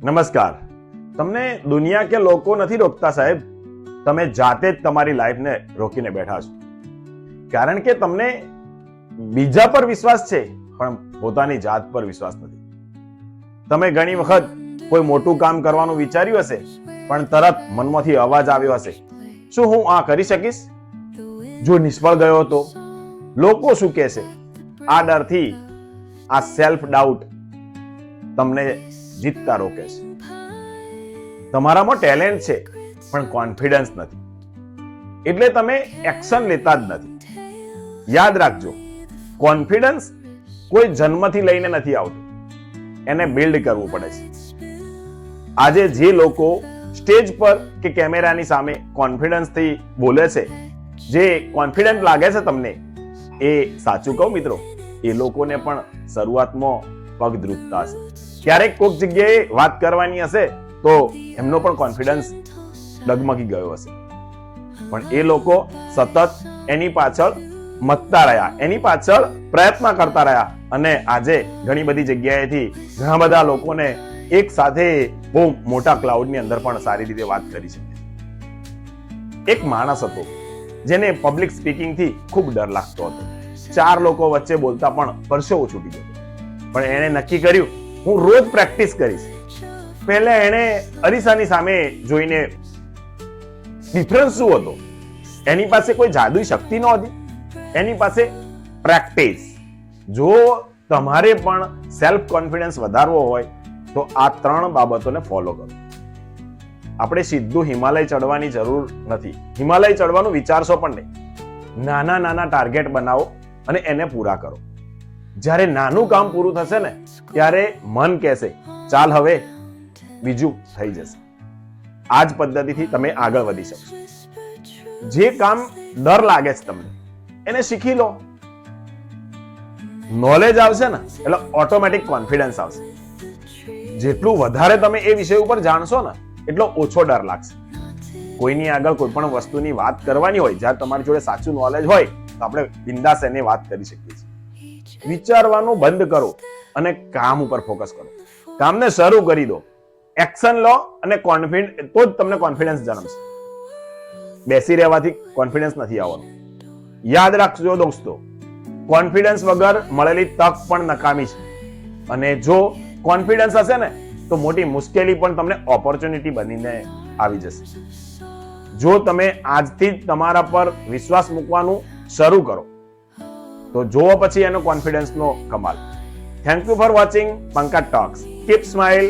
નમસ્કાર. તમને દુનિયા કે લોકો નથી રોકતા સાહેબ, તમે જાતે જ તમારી લાઈફને રોકીને બેઠા છો. કારણ કે તમને બીજા પર વિશ્વાસ છે પણ પોતાની જાત પર વિશ્વાસ નથી. તમે ઘણી વખત કોઈ મોટું કામ કરવાનું વિચાર્યું હશે પણ તરત મનમાંથી અવાજ આવ્યો હશે, શું હું આ કરી શકીશ? જો નિષ્ફળ ગયો તો લોકો શું કહેશે? આ ડરથી, આ સેલ્ફ ડાઉટ તમને જીતતા રોકે છે. તમારામાં ટેલેન્ટ છે પણ કોન્ફિડન્સ નથી, એટલે તમે એક્શન લેતા જ નથી. યાદ રાખજો, કોન્ફિડન્સ કોઈ જન્મથી લઈને નથી આવતું, એને બિલ્ડ કરવું પડે છે. આજે જે લોકો સ્ટેજ પર કે કેમેરાની સામે કોન્ફિડન્સથી બોલે છે, જે કોન્ફિડન્ટ લાગે છે તમને, એ સાચું કહું મિત્રો, એ લોકોને પણ શરૂઆતમાં પગ ધ્રુજતા હશે. ક્યારેક કોઈક જગ્યાએ વાત કરવાની હશે તો એમનો પણ કોન્ફિડન્સ ડગમગી ગયો હશે, પણ એ લોકો સતત એની પાછળ મથતા રહ્યા, એની પાછળ પ્રયત્ન કરતા રહ્યા, અને આજે ઘણી બધી જગ્યાએથી ઘણા બધા લોકોને એક સાથે બહુ મોટા ક્લાઉડની અંદર પણ સારી રીતે વાત કરી શકે. એક માણસ હતો જેને પબ્લિક સ્પીકિંગથી ખૂબ ડર લાગતો હતો. 4 લોકો વચ્ચે બોલતા પણ પરસેવો છૂટી ગયો, પણ એણે નક્કી કર્યું હું રોજ પ્રેક્ટિસ કરીશ. પહેલા એણે અરીસાની સામે જોઈને, ડિફરન્સ શું હતો? એની પાસે કોઈ જાદુઈ શક્તિ નહોતી, એની પાસે પ્રેક્ટિસ. જો તમારે પણ સેલ્ફ કોન્ફિડન્સ વધારવો હોય તો આ 3 બાબતોને ફોલો કરો. આપણે સીધું હિમાલય ચડવાની જરૂર નથી. હિમાલય ચડવાનું વિચારશો પણ નહીં. નાના નાના ટાર્ગેટ બનાવો અને એને પૂરા કરો. જ્યારે નાનું કામ પૂરું થશે ને, ત્યારે મન કહેશે ચાલ હવે બીજું થઈ જશે. આ જ પદ્ધતિથી તમે આગળ વધી શકશો. જે કામ ડર લાગે છે તમને, એને શીખી લો. નોલેજ આવશે ને એટલે ઓટોમેટિક કોન્ફિડન્સ આવશે. જેટલું વધારે તમે એ વિષય ઉપર જાણશો ને, એટલો ઓછો ડર લાગશે. કોઈની આગળ કોઈ પણ વસ્તુની વાત કરવાની હોય, જ્યારે તમારી જોડે સાચું નોલેજ હોય તો આપણે બિંદાસ એને વાત કરી શકીએ છીએ. વિચારવાનું બંધ કરો અને કામ ઉપર ફોકસ કરો. કામને શરૂ કરી દો, એક્શન લો, અને કોન્ફિડન્સ, તો જ તમને કોન્ફિડન્સ જન્મશે. બેસી રહેવાથી કોન્ફિડન્સ નથી આવવાનો. યાદ રાખજો દોસ્તો, કોન્ફિડન્સ વગર મળેલી તક પણ નકામી છે, અને જો કોન્ફિડન્સ હશે ને તો મોટી મુશ્કેલી પણ તમને ઓપોર્ચ્યુનિટી બનીને આવી જશે. જો તમે આજથી જ તમારા પર વિશ્વાસ મૂકવાનું શરૂ કરો તો જોવો પછી એનો કોન્ફિડન્સનો કમાલ. Thank you for watching Pankaj talks. Keep smile.